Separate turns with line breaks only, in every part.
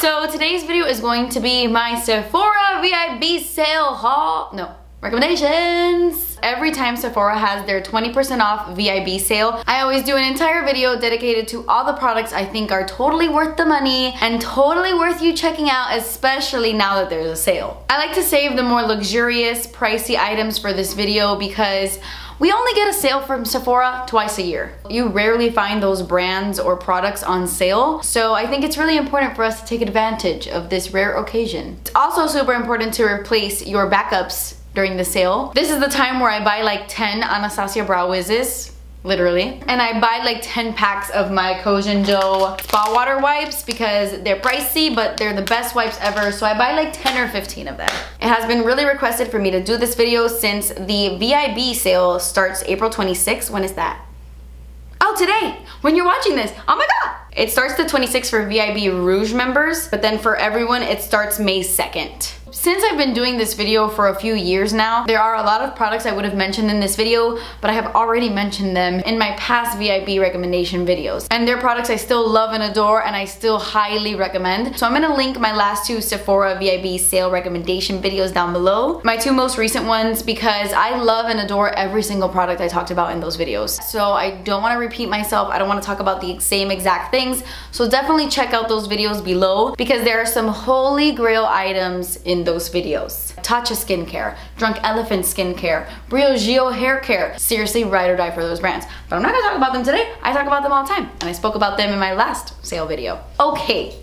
So today's video is going to be my Sephora VIB sale haul. No, recommendations. Every time Sephora has their 20% off VIB sale, I always do an entire video dedicated to all the products I think are totally worth the money and totally worth you checking out, especially now that there's a sale. I like to save the more luxurious, pricey items for this video because we only get a sale from Sephora twice a year. You rarely find those brands or products on sale, so I think it's really important for us to take advantage of this rare occasion. It's also super important to replace your backups during the sale. This is the time where I buy like 10 Anastasia brow wizzes, literally, and I buy like 10 packs of my Kojanjo spa water wipes because they're pricey, but they're the best wipes ever, so I buy like 10 or 15 of them. It has been really requested for me to do this video since the VIB sale starts April 26th. When is that? Oh, today, when you're watching this. Oh my god! It starts the 26th for VIB Rouge members, but then for everyone, it starts May 2nd. Since I've been doing this video for a few years now, there are a lot of products I would have mentioned in this video, but I have already mentioned them in my past VIB recommendation videos. And they're products I still love and adore and I still highly recommend. So I'm gonna link my last two Sephora VIB sale recommendation videos down below. My two most recent ones because I love and adore every single product I talked about in those videos. So I don't wanna repeat myself. I don't wanna talk about the same exact things. So definitely check out those videos below because there are some holy grail items in those videos. Tatcha skincare, Drunk Elephant skincare, Briogeo hair care. Seriously, ride or die for those brands. But I'm not gonna talk about them today. I talk about them all the time. And I spoke about them in my last sale video. Okay,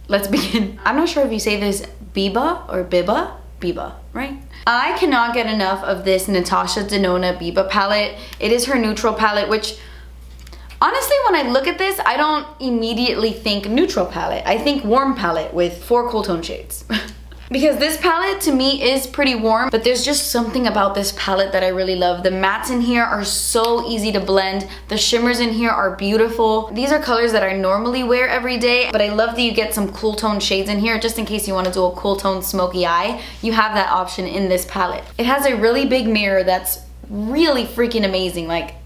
let's begin. I'm not sure if you say this Biba or Biba. Biba, right? I cannot get enough of this Natasha Denona Biba palette. It is her neutral palette, which honestly, when I look at this, I don't immediately think neutral palette. I think warm palette with 4 cool tone shades. Because this palette to me is pretty warm, but there's just something about this palette that I really love. The mattes in here are so easy to blend. The shimmers in here are beautiful. These are colors that I normally wear every day, but I love that you get some cool tone shades in here just in case you want to do a cool tone smoky eye. You have that option in this palette. It has a really big mirror that's really freaking amazing. Like,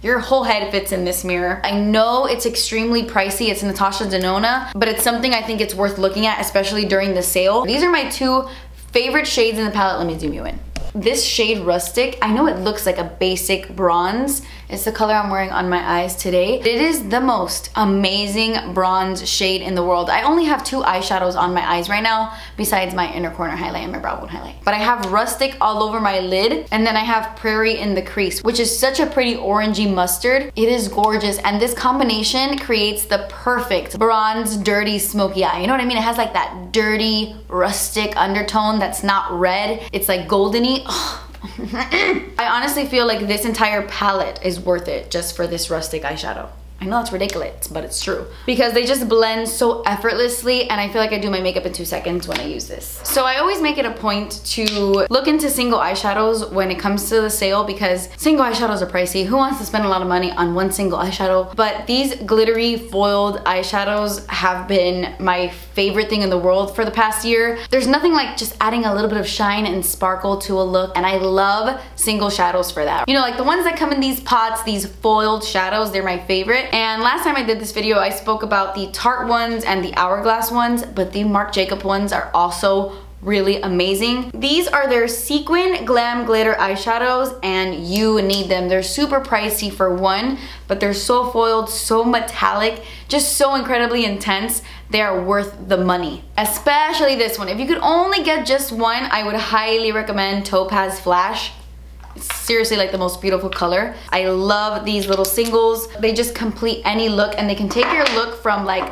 your whole head fits in this mirror. I know it's extremely pricey, it's Natasha Denona, but it's something I think it's worth looking at, especially during the sale. These are my two favorite shades in the palette. Let me zoom you in. This shade Rustic, I know it looks like a basic bronze. It's the color I'm wearing on my eyes today. It is the most amazing bronze shade in the world. I only have 2 eyeshadows on my eyes right now, besides my inner corner highlight and my brow bone highlight. But I have Rustic all over my lid, and then I have Prairie in the crease, which is such a pretty orangey mustard. It is gorgeous, and this combination creates the perfect bronze, dirty, smoky eye. You know what I mean? It has like that dirty, rustic undertone that's not red. It's like goldeny. I honestly feel like this entire palette is worth it just for this Rustic eyeshadow. I know it's ridiculous, but it's true. Because they just blend so effortlessly, and I feel like I do my makeup in 2 seconds when I use this. So I always make it a point to look into single eyeshadows when it comes to the sale because single eyeshadows are pricey. Who wants to spend a lot of money on one single eyeshadow? But these glittery foiled eyeshadows have been my favorite thing in the world for the past year. There's nothing like just adding a little bit of shine and sparkle to a look, and I love single shadows for that. You know, like the ones that come in these pots, these foiled shadows, they're my favorite. And last time I did this video, I spoke about the Tarte ones and the Hourglass ones, but the Marc Jacob ones are also really amazing. These are their See-Quin Glam Glitter eyeshadows, and you need them. They're super pricey for one, but they're so foiled, so metallic, just so incredibly intense. They are worth the money. Especially this one. If you could only get just one, I would highly recommend Topaz Flash. It's seriously like the most beautiful color. I love these little singles. They just complete any look, and they can take your look from like,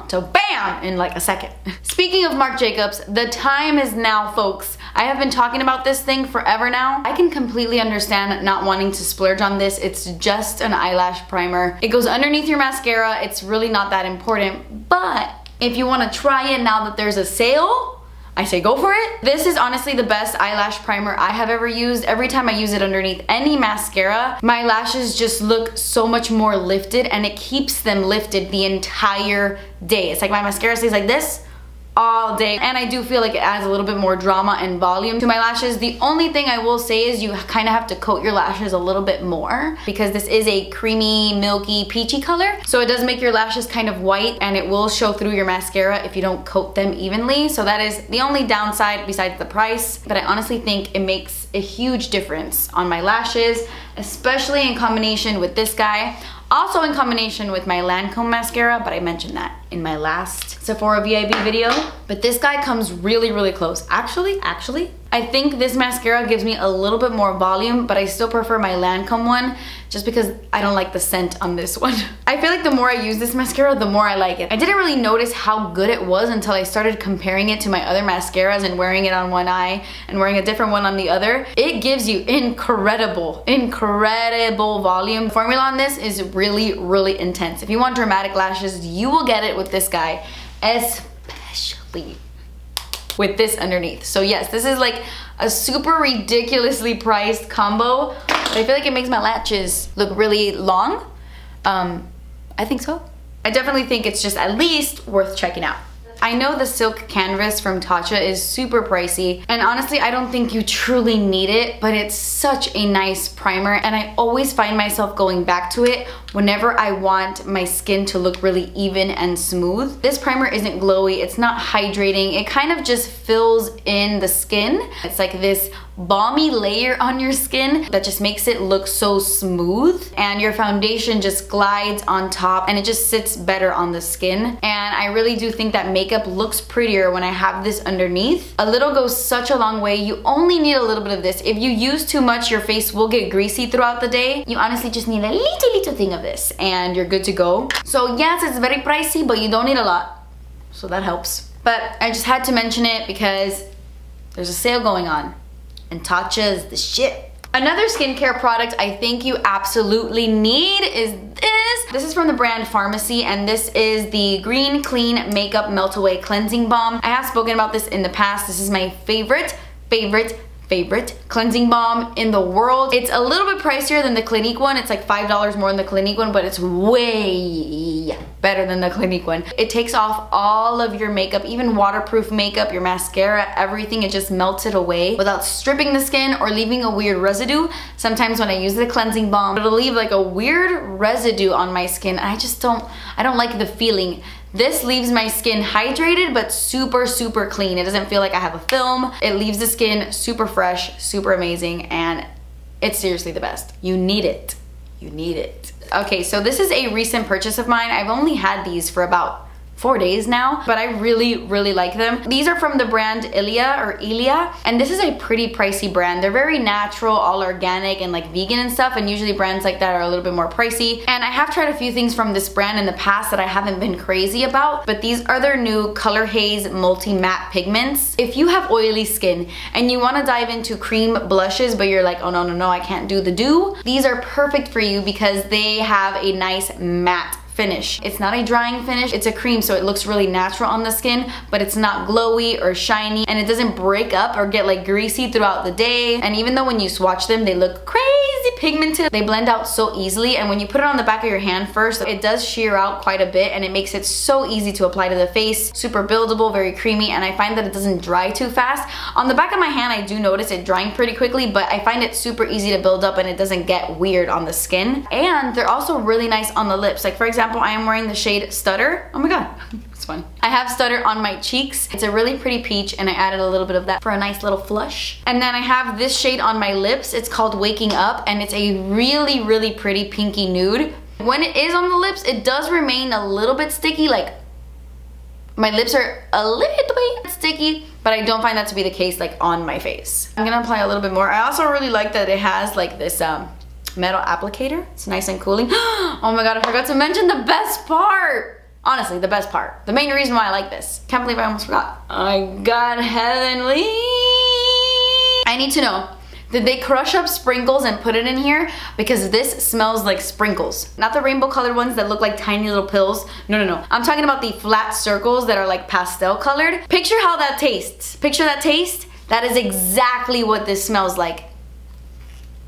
to bam, in like a second. Speaking of Marc Jacobs, the time is now, folks. I have been talking about this thing forever now. I can completely understand not wanting to splurge on this. It's just an eyelash primer. It goes underneath your mascara. It's really not that important, but if you want to try it now that there's a sale, I say go for it. This is honestly the best eyelash primer I have ever used. Every time I use it underneath any mascara, my lashes just look so much more lifted, and it keeps them lifted the entire day. It's like my mascara stays like this all day, and I do feel like it adds a little bit more drama and volume to my lashes. The only thing I will say is you kind of have to coat your lashes a little bit more because this is a creamy, milky, peachy color, so it does make your lashes kind of white, and it will show through your mascara if you don't coat them evenly. So that is the only downside besides the price, but I honestly think it makes a huge difference on my lashes, especially in combination with this guy. Also in combination with my Lancome mascara, but I mentioned that in my last Sephora VIB video. But this guy comes really, really close. Actually, I think this mascara gives me a little bit more volume, but I still prefer my Lancome one just because I don't like the scent on this one. I feel like the more I use this mascara, the more I like it. I didn't really notice how good it was until I started comparing it to my other mascaras and wearing it on one eye and wearing a different one on the other. It gives you incredible volume. The formula on this is really, really intense. If you want dramatic lashes, you will get it with this guy, especially with this underneath. So yes, this is like a super ridiculously priced combo, but I feel like it makes my lashes look really long. I think so. I definitely think it's just at least worth checking out. I know the silk canvas from Tatcha is super pricey, and honestly I don't think you truly need it, but it's such a nice primer, and I always find myself going back to it whenever I want my skin to look really even and smooth. This primer isn't glowy, it's not hydrating, it kind of just fills in the skin. It's like this balmy layer on your skin that just makes it look so smooth, and your foundation just glides on top and it just sits better on the skin. And I really do think that makeup looks prettier when I have this underneath. A little goes such a long way. You only need a little bit of this. If you use too much, your face will get greasy throughout the day. You honestly just need a little thing of this and you're good to go. So yes, it's very pricey, but you don't need a lot, so that helps. But I just had to mention it because there's a sale going on, and Tatcha is the shit. Another skincare product I think you absolutely need is this. This is from the brand Farmacy, and this is the Green Clean Makeup Melt Away Cleansing Balm. I have spoken about this in the past. This is my favorite cleansing balm in the world. It's a little bit pricier than the Clinique one. It's like $5 more than the Clinique one, but it's way better than the Clinique one. It takes off all of your makeup, even waterproof makeup, your mascara, everything. It just melts it away without stripping the skin or leaving a weird residue. Sometimes when I use the cleansing balm, it'll leave like a weird residue on my skin. I don't like the feeling. This leaves my skin hydrated but super clean. It doesn't feel like I have a film. It leaves the skin super fresh, super amazing, and it's seriously the best. You need it. You need it. Okay, so this is a recent purchase of mine. I've only had these for about 4 days now, but I really like them. These are from the brand Ilia, and this is a pretty pricey brand. They're very natural, all organic and like vegan and stuff, and usually brands like that are a little bit more pricey. And I have tried a few things from this brand in the past that I haven't been crazy about, but these are their new Color Haze Multi Matte Pigments. If you have oily skin and you want to dive into cream blushes, but you're like, oh no, I can't do the dew, these are perfect for you because they have a nice matte finish. It's not a drying finish, it's a cream, so it looks really natural on the skin, but it's not glowy or shiny, and it doesn't break up or get like greasy throughout the day. And even though when you swatch them, they look crazy pigmented, they blend out so easily, and when you put it on the back of your hand first, it does sheer out quite a bit, and it makes it so easy to apply to the face. Super buildable, very creamy, and I find that it doesn't dry too fast. On the back of my hand, I do notice it drying pretty quickly, but I find it super easy to build up and it doesn't get weird on the skin. And they're also really nice on the lips. Like for example, I am wearing the shade Stutter. Oh my god, it's funny. I have Stutter on my cheeks. It's a really pretty peach, and I added a little bit of that for a nice little flush. And then I have this shade on my lips. It's called Waking Up, and it's a really pretty pinky nude. When it is on the lips, it does remain a little bit sticky. Like my lips are a little bit sticky, but I don't find that to be the case like on my face. I'm gonna apply a little bit more. I also really like that it has like this metal applicator. It's nice and cooling. Oh my god, I forgot to mention the best part. Honestly, the best part. The main reason why I like this. Can't believe I almost forgot. I got heavenly. I need to know, did they crush up sprinkles and put it in here? Because this smells like sprinkles. Not the rainbow colored ones that look like tiny little pills. No. I'm talking about the flat circles that are like pastel colored. Picture how that tastes. Picture that taste. That is exactly what this smells like.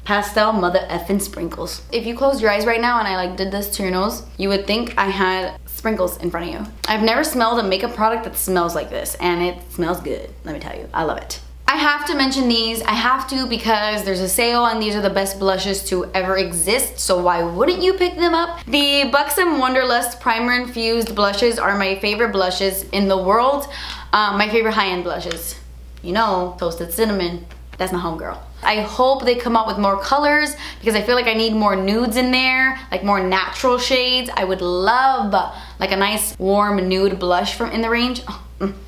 Pastel mother effing sprinkles. If you closed your eyes right now and I like did this to your nose, you would think I had sprinkles in front of you. I've never smelled a makeup product that smells like this, and it smells good, let me tell you. I love it. I have to mention these. I have to because there's a sale and these are the best blushes to ever exist, so why wouldn't you pick them up? The Buxom Wanderlust Primer Infused blushes are my favorite blushes in the world. My favorite high-end blushes. You know, Toasted Cinnamon. That's my homegirl. I hope they come out with more colors because I feel like I need more nudes in there, like more natural shades. I would love like a nice warm nude blush from in the range.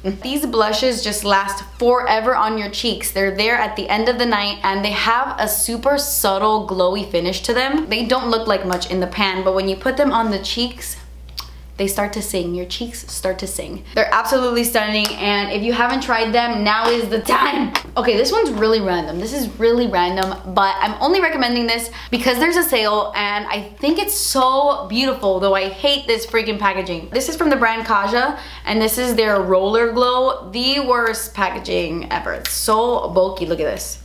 These blushes just last forever on your cheeks. They're there at the end of the night and they have a super subtle glowy finish to them. They don't look like much in the pan, but when you put them on the cheeks, they start to sing. Your cheeks start to sing. They're absolutely stunning, and if you haven't tried them, now is the time. Okay, this one's really random. This is really random, but I'm only recommending this because there's a sale and I think it's so beautiful, though I hate this freaking packaging. This is from the brand Kaja, and this is their Roller Glow. The worst packaging ever. It's so bulky. Look at this.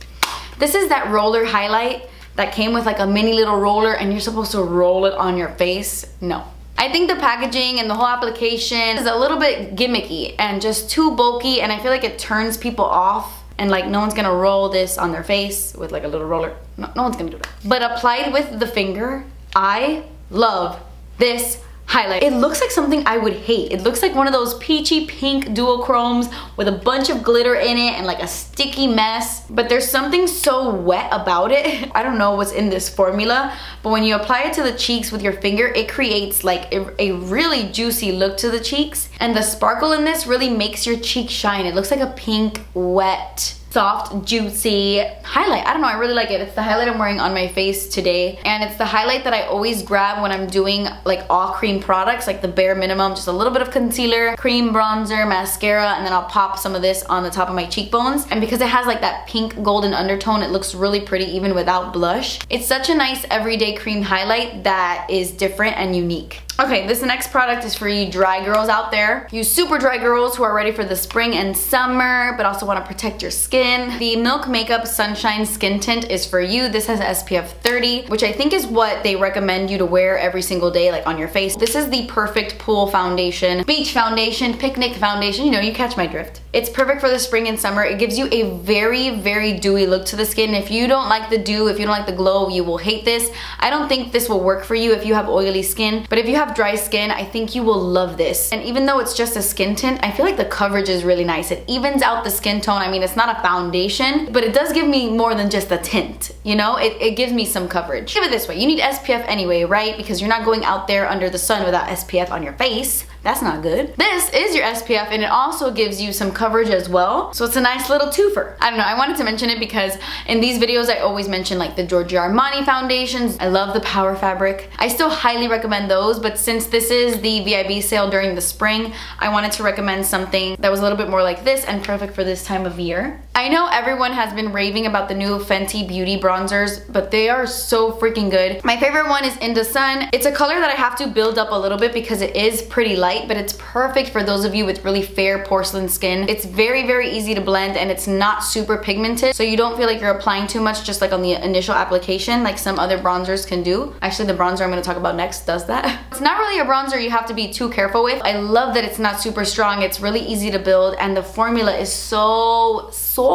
This is that roller highlight that came with like a mini little roller and you're supposed to roll it on your face. No. I think the packaging and the whole application is a little bit gimmicky and just too bulky, and I feel like it turns people off, and like no one's gonna roll this on their face with like a little roller. No one's gonna do that. But applied with the finger, I love this highlight. It looks like something I would hate. It looks like one of those peachy pink duochromes with a bunch of glitter in it and like a sticky mess, but there's something so wet about it. I don't know what's in this formula, but when you apply it to the cheeks with your finger, it creates like a really juicy look to the cheeks, and the sparkle in this really makes your cheek shine. It looks like a pink, wet, soft, juicy highlight. I don't know, I really like it. It's the highlight I'm wearing on my face today, and it's the highlight that I always grab when I'm doing like all cream products, like the bare minimum, just a little bit of concealer, cream, bronzer, mascara, and then I'll pop some of this on the top of my cheekbones. And because it has like that pink golden undertone, it looks really pretty even without blush. It's such a nice everyday cream highlight that is different and unique. Okay, this next product is for you dry girls out there. You super dry girls who are ready for the spring and summer, but also want to protect your skin. The Milk Makeup Sunshine Skin Tint is for you. This has SPF 30, which I think is what they recommend you to wear every single day, like on your face. This is the perfect pool foundation, beach foundation, picnic foundation. You know, you catch my drift. It's perfect for the spring and summer. It gives you a very, very dewy look to the skin. If you don't like the dew, if you don't like the glow, you will hate this. I don't think this will work for you if you have oily skin, but if you have dry skin, I think you will love this. And even though it's just a skin tint, I feel like the coverage is really nice. It evens out the skin tone. I mean, it's not a foundation, but it does give me more than just a tint, you know? It gives me some coverage. Give it this way, you need SPF anyway, right? Because you're not going out there under the sun without SPF on your face. That's not good. This is your SPF, and it also gives you some coverage as well. So it's a nice little twofer. I don't know, I wanted to mention it because in these videos I always mention like the Giorgio Armani foundations. I love the Power Fabric. I still highly recommend those, but since this is the VIB sale during the spring, I wanted to recommend something that was a little bit more like this and perfect for this time of year. I know everyone has been raving about the new Fenty Beauty bronzers, but they are so freaking good. My favorite one is In the Sun. It's a color that I have to build up a little bit because it is pretty light, but it's perfect for those of you with really fair porcelain skin. It's very, very easy to blend, and it's not super pigmented, so you don't feel like you're applying too much just like on the initial application like some other bronzers can do. Actually, the bronzer I'm going to talk about next does that. It's not really a bronzer you have to be too careful with. I love that it's not super strong. It's really easy to build, and the formula is so soft.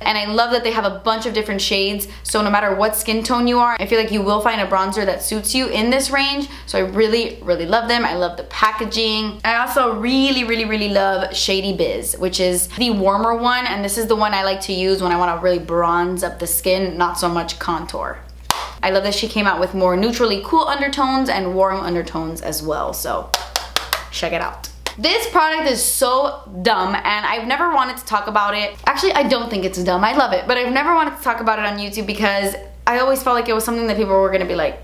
And I love that they have a bunch of different shades, so no matter what skin tone you are, I feel like you will find a bronzer that suits you in this range. So I really, really love them. I love the packaging. I also really, really, really love Shady Biz, which is the warmer one, and this is the one I like to use when I want to really bronze up the skin, not so much contour. I love that she came out with more neutrally cool undertones and warm undertones as well, so check it out. This product is so dumb, and I've never wanted to talk about it. Actually, I don't think it's dumb. I love it, but I've never wanted to talk about it on YouTube because I always felt like it was something that people were gonna be like,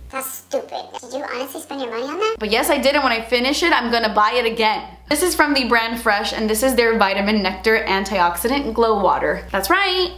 that's stupid. Did you honestly spend your money on that?
But yes, I did, and when I finish it, I'm gonna buy it again. This is from the brand Fresh, and this is their Vitamin Nectar Antioxidant Glow Water. That's right.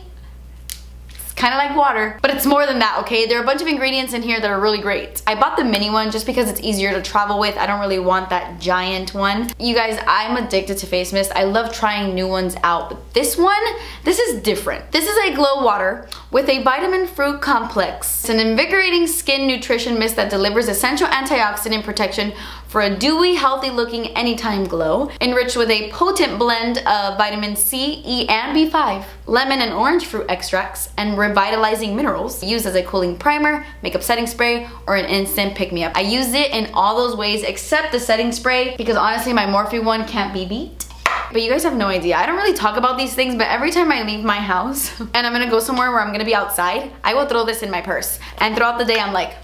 Kind of like water, but it's more than that, okay? There are a bunch of ingredients in here that are really great. I bought the mini one just because it's easier to travel with. I don't really want that giant one. You guys, I'm addicted to face mist. I love trying new ones out, but this one, this is different. This is a glow water with a vitamin fruit complex. It's an invigorating skin nutrition mist that delivers essential antioxidant protection for a dewy, healthy looking anytime glow, enriched with a potent blend of vitamin C, E, and B5, lemon and orange fruit extracts, and revitalizing minerals, used as a cooling primer, makeup setting spray, or an instant pick-me-up. I used it in all those ways except the setting spray because honestly my Morphe one can't be beat. But you guys have no idea. I don't really talk about these things, but every time I leave my house and I'm gonna go somewhere where I'm gonna be outside, I will throw this in my purse. And throughout the day, I'm like...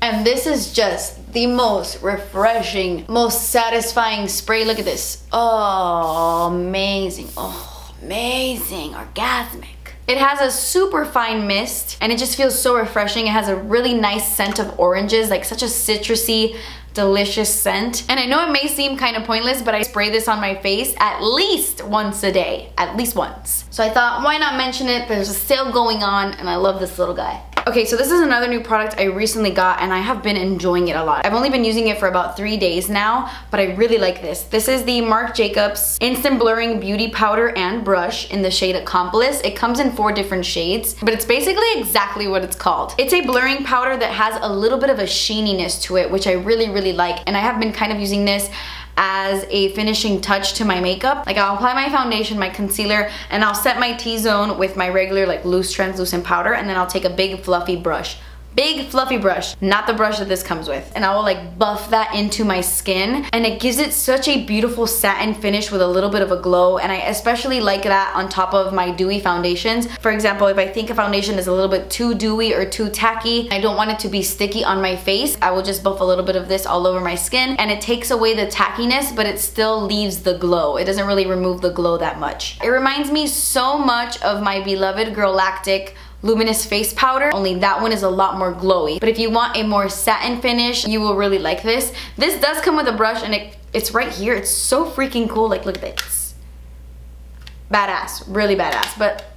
And this is just the most refreshing, most satisfying spray. Look at this. Oh, amazing. Oh, amazing. Orgasmic. It has a super fine mist and it just feels so refreshing. It has a really nice scent of oranges, like such a citrusy, delicious scent. And I know it may seem kind of pointless, but I spray this on my face at least once a day, at least once. So I thought, why not mention it? There's a sale going on and I love this little guy. Okay, so this is another new product I recently got and I have been enjoying it a lot. I've only been using it for about 3 days now, but I really like this. This is the Marc Jacobs Instant Blurring Beauty Powder and Brush in the shade Accomplice. It comes in 4 different shades, but it's basically exactly what it's called. It's a blurring powder that has a little bit of a sheeniness to it, which I really like, and I have been kind of using this as a finishing touch to my makeup. Like I'll apply my foundation, my concealer, and I'll set my T-zone with my regular like loose translucent powder, and then I'll take a big fluffy brush. Big fluffy brush, not the brush that this comes with. And I will like buff that into my skin and it gives it such a beautiful satin finish with a little bit of a glow, and I especially like that on top of my dewy foundations. For example, if I think a foundation is a little bit too dewy or too tacky, I don't want it to be sticky on my face, I will just buff a little bit of this all over my skin and it takes away the tackiness, but it still leaves the glow. It doesn't really remove the glow that much. It reminds me so much of my beloved Girlactic Luminous Face Powder, only that one is a lot more glowy. But if you want a more satin finish, you will really like this. This does come with a brush and it's right here. It's so freaking cool. Like, look at this. Badass, really badass, but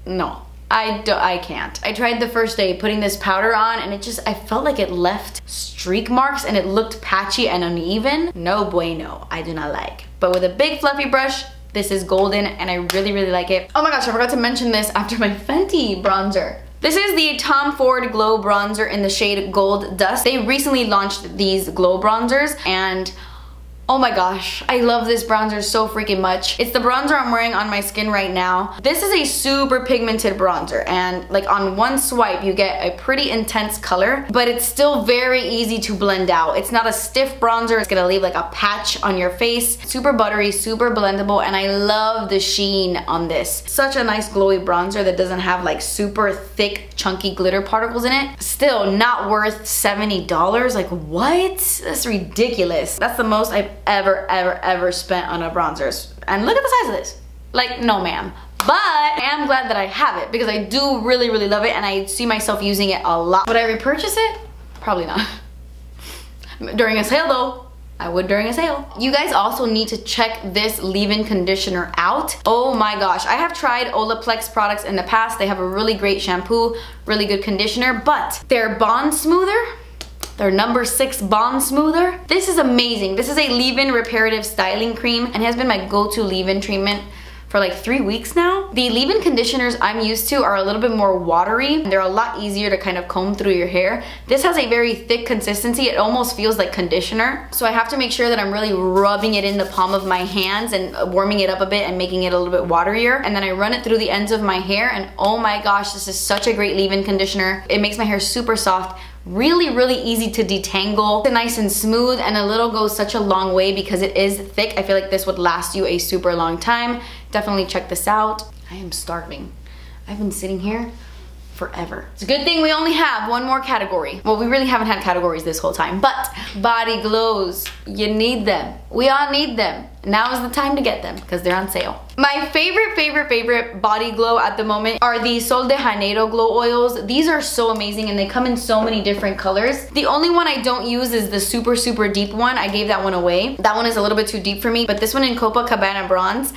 no. I can't. I tried the first day putting this powder on and I felt like it left streak marks and it looked patchy and uneven. No bueno, I do not like. But with a big fluffy brush, this is golden and I really like it. Oh my gosh, I forgot to mention this after my Fenty bronzer. This is the Tom Ford Glow Bronzer in the shade Gold Dust. They recently launched these glow bronzers and oh my gosh, I love this bronzer so freaking much. It's the bronzer I'm wearing on my skin right now. This is a super pigmented bronzer and like on one swipe you get a pretty intense color, but it's still very easy to blend out. It's not a stiff bronzer. It's gonna leave like a patch on your face. Super buttery, super blendable, and I love the sheen on this. Such a nice glowy bronzer that doesn't have like super thick chunky glitter particles in it. Still not worth $70. Like what? That's ridiculous. That's the most I've ever spent on a bronzer. And look at the size of this. Like, no ma'am. But I am glad that I have it because I do really love it and I see myself using it a lot. Would I repurchase it? Probably not. During a sale though, I would during a sale. You guys also need to check this leave-in conditioner out. Oh my gosh, I have tried Olaplex products in the past. They have a really great shampoo, really good conditioner, but their bond smoother, their number 6 bond smoother, this is amazing. This is a leave-in reparative styling cream and has been my go-to leave-in treatment for like 3 weeks now. The leave-in conditioners I'm used to are a little bit more watery. They're a lot easier to kind of comb through your hair. This has a very thick consistency. It almost feels like conditioner. So I have to make sure that I'm really rubbing it in the palm of my hands and warming it up a bit and making it a little bit waterier. And then I run it through the ends of my hair and oh my gosh, this is such a great leave-in conditioner. It makes my hair super soft. Really easy to detangle. It's nice and smooth, and a little goes such a long way because it is thick. I feel like this would last you a super long time. Definitely check this out. I am starving. I've been sitting here forever. It's a good thing we only have one more category. Well, we really haven't had categories this whole time, but body glows. You need them. We all need them. Now is the time to get them because they're on sale. My favorite body glow at the moment are the Sol de Janeiro glow oils. These are so amazing and they come in so many different colors. The only one I don't use is the super deep one. I gave that one away. That one is a little bit too deep for me, but this one in Copacabana Bronze,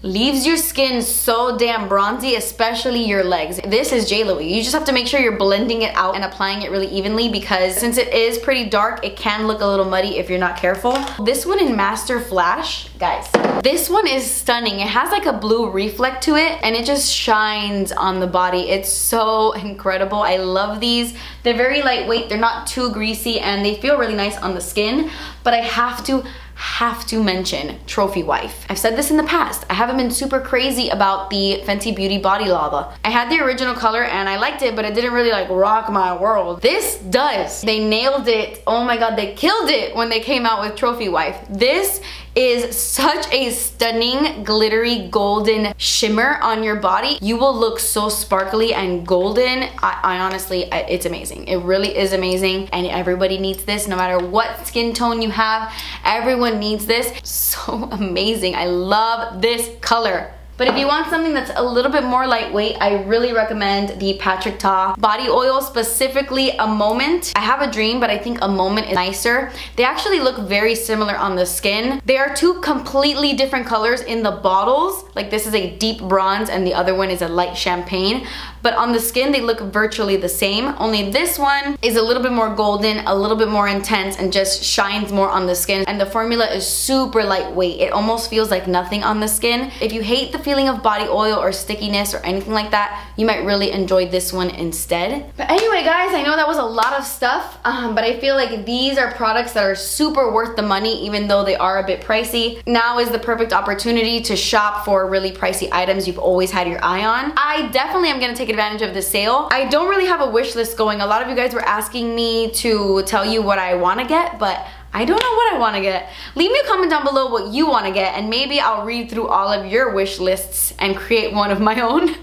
leaves your skin so damn bronzy, especially your legs. This is J-Lo-y. You just have to make sure you're blending it out and applying it really evenly, because since it is pretty dark, it can look a little muddy if you're not careful. This one in Master Flash, guys, this one is stunning. It has like a blue reflect to it and it just shines on the body. It's so incredible. I love these. They're very lightweight, they're not too greasy, and they feel really nice on the skin. But I have to mention Trophy Wife. I've said this in the past. I haven't been super crazy about the Fenty Beauty Body Lava. I had the original color and I liked it, but it didn't really like rock my world. This does. They nailed it. Oh my god, they killed it when they came out with Trophy Wife. This is such a stunning glittery golden shimmer on your body. You will look so sparkly and golden. I honestly, it's amazing. It really is amazing, and everybody needs this. No matter what skin tone you have, everyone needs this. So amazing. I love this color. But if you want something that's a little bit more lightweight, I really recommend the Patrick Ta body oil, specifically A Moment. I have a Dream, but I think A Moment is nicer. They actually look very similar on the skin. They are two completely different colors in the bottles. Like, this is a deep bronze and the other one is a light champagne. But on the skin, they look virtually the same. Only this one is a little bit more golden, a little bit more intense, and just shines more on the skin. And the formula is super lightweight. It almost feels like nothing on the skin. If you hate the feeling of body oil or stickiness or anything like that, you might really enjoy this one instead. But anyway, guys, I know that was a lot of stuff, but I feel like these are products that are super worth the money, even though they are a bit pricey. Now is the perfect opportunity to shop for really pricey items you've always had your eye on. I definitely am gonna take advantage of the sale. I don't really have a wish list going. A lot of you guys were asking me to tell you what I want to get, but I don't know what I want to get. Leave me a comment down below what you want to get, and maybe I'll read through all of your wish lists and create one of my own.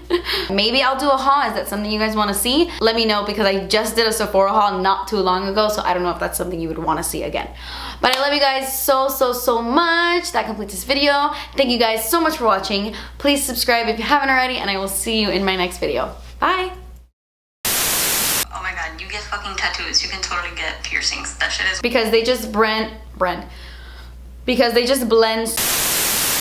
Maybe I'll do a haul. Is that something you guys want to see? Let me know, because I just did a Sephora haul not too long ago, so I don't know if that's something you would want to see again. But I love you guys so much. That completes this video. Thank you guys so much for watching. Please subscribe if you haven't already, and I will see you in my next video. Bye.
Oh my god, you get fucking tattoos. You can totally get piercings. That shit is...
Because they just blend